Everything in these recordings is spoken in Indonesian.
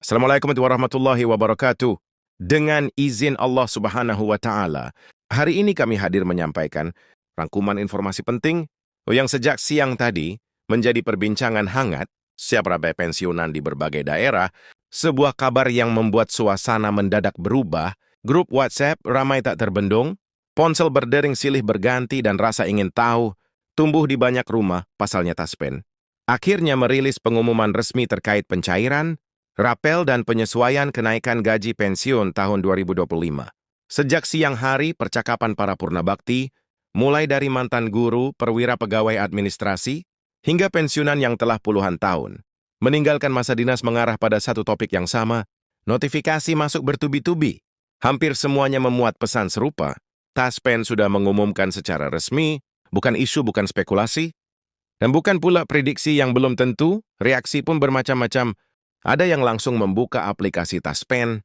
Assalamualaikum warahmatullahi wabarakatuh. Dengan izin Allah Subhanahu wa Ta'ala, hari ini kami hadir menyampaikan rangkuman informasi penting yang sejak siang tadi menjadi perbincangan hangat siap rabai pensiunan di berbagai daerah. Sebuah kabar yang membuat suasana mendadak berubah, grup WhatsApp ramai tak terbendung, ponsel berdering silih berganti dan rasa ingin tahu tumbuh di banyak rumah, pasalnya Taspen akhirnya merilis pengumuman resmi terkait pencairan, rapel dan penyesuaian kenaikan gaji pensiun tahun 2025. Sejak siang hari, percakapan para purnabakti, mulai dari mantan guru, perwira pegawai administrasi, hingga pensiunan yang telah puluhan tahun, meninggalkan masa dinas mengarah pada satu topik yang sama, notifikasi masuk bertubi-tubi. Hampir semuanya memuat pesan serupa. Taspen sudah mengumumkan secara resmi, bukan isu, bukan spekulasi, dan bukan pula prediksi yang belum tentu, reaksi pun bermacam-macam. Ada yang langsung membuka aplikasi Taspen,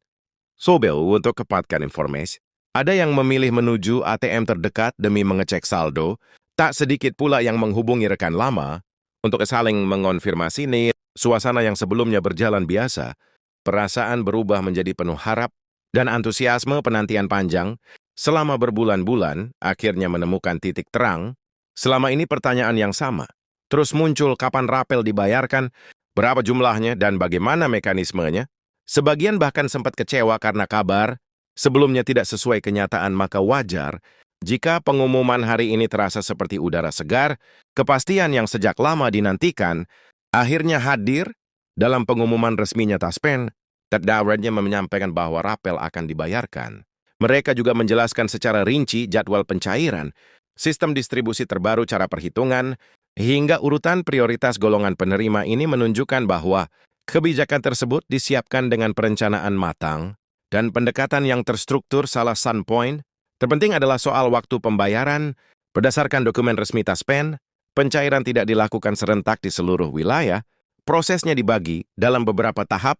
Sobel untuk kepatkan informasi. Ada yang memilih menuju ATM terdekat demi mengecek saldo. Tak sedikit pula yang menghubungi rekan lama untuk saling mengonfirmasi nih. Suasana yang sebelumnya berjalan biasa, perasaan berubah menjadi penuh harap dan antusiasme. Penantian panjang selama berbulan-bulan akhirnya menemukan titik terang. Selama ini pertanyaan yang sama terus muncul, kapan rapel dibayarkan, berapa jumlahnya, dan bagaimana mekanismenya. Sebagian bahkan sempat kecewa karena kabar sebelumnya tidak sesuai kenyataan. Maka wajar jika pengumuman hari ini terasa seperti udara segar. Kepastian yang sejak lama dinantikan akhirnya hadir dalam pengumuman resminya Taspen. Terdakwarnya menyampaikan bahwa rapel akan dibayarkan. Mereka juga menjelaskan secara rinci jadwal pencairan, sistem distribusi terbaru, cara perhitungan, hingga urutan prioritas golongan penerima. Ini menunjukkan bahwa kebijakan tersebut disiapkan dengan perencanaan matang dan pendekatan yang terstruktur. Salah satu poin terpenting adalah soal waktu pembayaran. Berdasarkan dokumen resmi Taspen, pencairan tidak dilakukan serentak di seluruh wilayah. Prosesnya dibagi dalam beberapa tahap.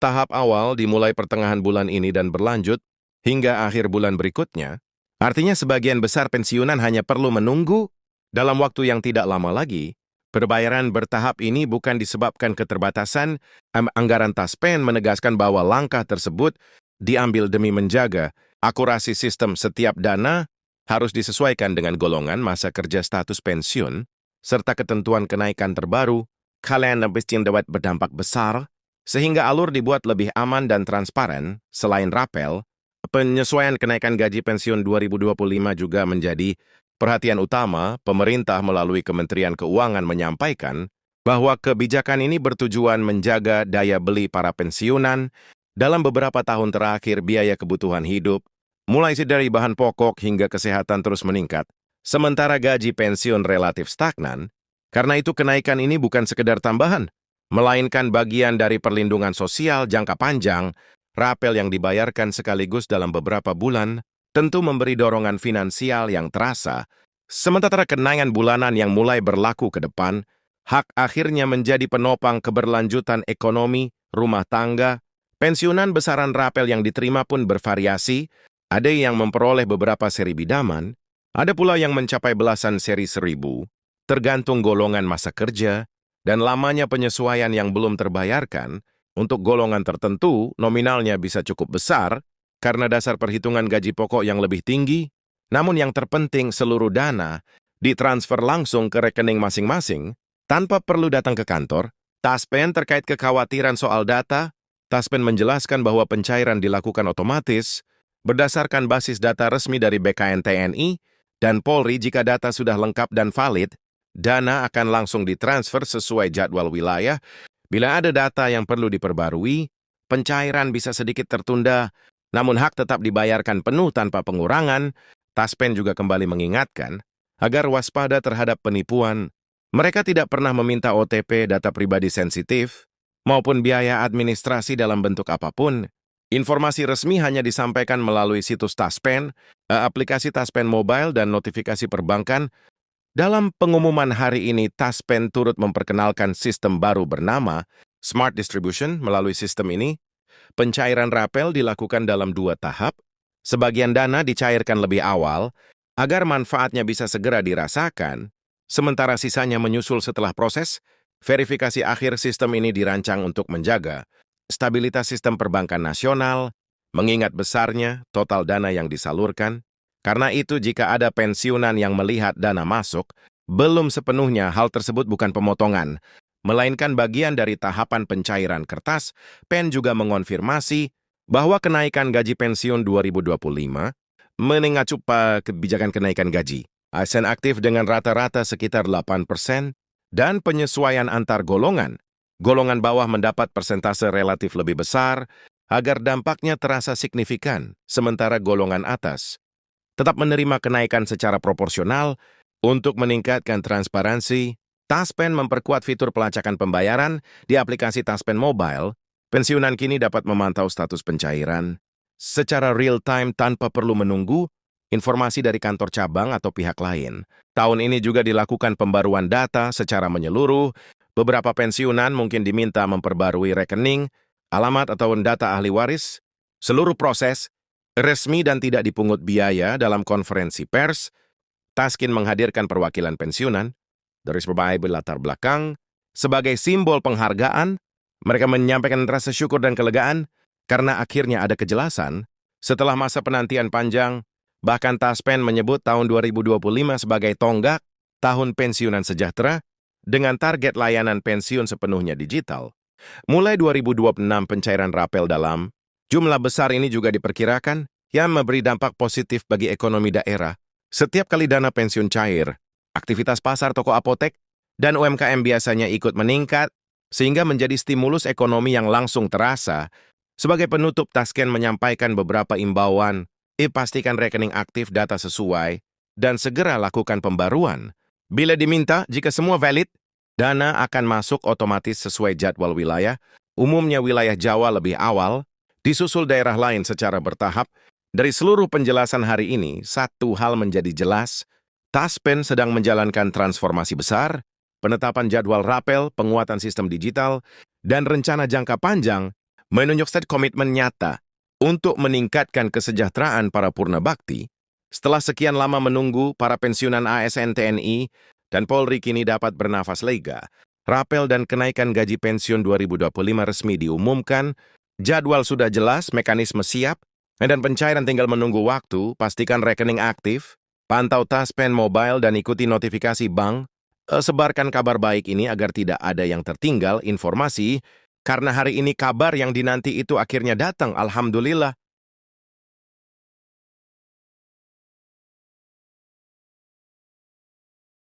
Tahap awal dimulai pertengahan bulan ini dan berlanjut hingga akhir bulan berikutnya. Artinya sebagian besar pensiunan hanya perlu menunggu dalam waktu yang tidak lama lagi. Perbayaran bertahap ini bukan disebabkan keterbatasan anggaran. Taspen menegaskan bahwa langkah tersebut diambil demi menjaga akurasi sistem. Setiap dana harus disesuaikan dengan golongan, masa kerja, status pensiun, serta ketentuan kenaikan terbaru. Kalian yang dapat berdampak besar, sehingga alur dibuat lebih aman dan transparan. Selain rapel, penyesuaian kenaikan gaji pensiun 2025 juga menjadi perhatian utama. Pemerintah melalui Kementerian Keuangan menyampaikan bahwa kebijakan ini bertujuan menjaga daya beli para pensiunan. Dalam beberapa tahun terakhir, biaya kebutuhan hidup, mulai dari bahan pokok hingga kesehatan, terus meningkat, sementara gaji pensiun relatif stagnan. Karena itu kenaikan ini bukan sekedar tambahan, melainkan bagian dari perlindungan sosial jangka panjang. Rapel yang dibayarkan sekaligus dalam beberapa bulan tentu memberi dorongan finansial yang terasa, sementara kenaikan bulanan yang mulai berlaku ke depan, hak akhirnya menjadi penopang keberlanjutan ekonomi rumah tangga. Pensiunan besaran rapel yang diterima pun bervariasi. Ada yang memperoleh beberapa seri bidaman, ada pula yang mencapai belasan seri seribu, tergantung golongan masa kerja dan lamanya penyesuaian yang belum terbayarkan. Untuk golongan tertentu, nominalnya bisa cukup besar karena dasar perhitungan gaji pokok yang lebih tinggi. Namun yang terpenting, seluruh dana ditransfer langsung ke rekening masing-masing tanpa perlu datang ke kantor. Taspen terkait kekhawatiran soal data, Taspen menjelaskan bahwa pencairan dilakukan otomatis berdasarkan basis data resmi dari BKN TNI dan Polri. Jika data sudah lengkap dan valid, dana akan langsung ditransfer sesuai jadwal wilayah. Bila ada data yang perlu diperbarui, pencairan bisa sedikit tertunda, namun hak tetap dibayarkan penuh tanpa pengurangan. Taspen juga kembali mengingatkan agar waspada terhadap penipuan. Mereka tidak pernah meminta OTP, data pribadi sensitif, maupun biaya administrasi dalam bentuk apapun. Informasi resmi hanya disampaikan melalui situs Taspen, aplikasi Taspen Mobile, dan notifikasi perbankan. Dalam pengumuman hari ini, Taspen turut memperkenalkan sistem baru bernama Smart Distribution. Melalui sistem ini, pencairan rapel dilakukan dalam 2 tahap. Sebagian dana dicairkan lebih awal agar manfaatnya bisa segera dirasakan, sementara sisanya menyusul setelah proses verifikasi akhir. Sistem ini dirancang untuk menjaga stabilitas sistem perbankan nasional, mengingat besarnya total dana yang disalurkan. Karena itu jika ada pensiunan yang melihat dana masuk, belum sepenuhnya hal tersebut bukan pemotongan, melainkan bagian dari tahapan pencairan kertas. PEN juga mengonfirmasi bahwa kenaikan gaji pensiun 2025 mengacu pada kebijakan kenaikan gaji. ASN aktif dengan rata-rata sekitar 8% dan penyesuaian antar golongan. Golongan bawah mendapat persentase relatif lebih besar agar dampaknya terasa signifikan, sementara golongan atas tetap menerima kenaikan secara proporsional. Untuk meningkatkan transparansi, Taspen memperkuat fitur pelacakan pembayaran di aplikasi Taspen Mobile. Pensiunan kini dapat memantau status pencairan secara real-time tanpa perlu menunggu informasi dari kantor cabang atau pihak lain. Tahun ini juga dilakukan pembaruan data secara menyeluruh. Beberapa pensiunan mungkin diminta memperbarui rekening, alamat atau data ahli waris. Seluruh proses resmi dan tidak dipungut biaya. Dalam konferensi pers, Taskin menghadirkan perwakilan pensiunan dari berbagai latar belakang. Sebagai simbol penghargaan, mereka menyampaikan rasa syukur dan kelegaan karena akhirnya ada kejelasan setelah masa penantian panjang. Bahkan Taspen menyebut tahun 2025 sebagai tonggak tahun pensiunan sejahtera dengan target layanan pensiun sepenuhnya digital. Mulai 2026 pencairan rapel dalam jumlah besar ini juga diperkirakan yang memberi dampak positif bagi ekonomi daerah. Setiap kali dana pensiun cair, aktivitas pasar toko apotek dan UMKM biasanya ikut meningkat, sehingga menjadi stimulus ekonomi yang langsung terasa. Sebagai penutup, Tasken menyampaikan beberapa imbauan. Pastikan rekening aktif data sesuai, dan segera lakukan pembaruan. Bila diminta, jika semua valid, dana akan masuk otomatis sesuai jadwal wilayah. Umumnya wilayah Jawa lebih awal, disusul daerah lain secara bertahap. Dari seluruh penjelasan hari ini, satu hal menjadi jelas. Taspen sedang menjalankan transformasi besar, penetapan jadwal rapel, penguatan sistem digital, dan rencana jangka panjang menunjukkan komitmen nyata untuk meningkatkan kesejahteraan para purna bakti. Setelah sekian lama menunggu, para pensiunan ASN TNI dan Polri kini dapat bernafas lega. Rapel dan kenaikan gaji pensiun 2025 resmi diumumkan, jadwal sudah jelas, mekanisme siap, dan pencairan tinggal menunggu waktu. Pastikan rekening aktif, pantau Taspen Mobile dan ikuti notifikasi bank. Sebarkan kabar baik ini agar tidak ada yang tertinggal informasi, karena hari ini kabar yang dinanti itu akhirnya datang, alhamdulillah.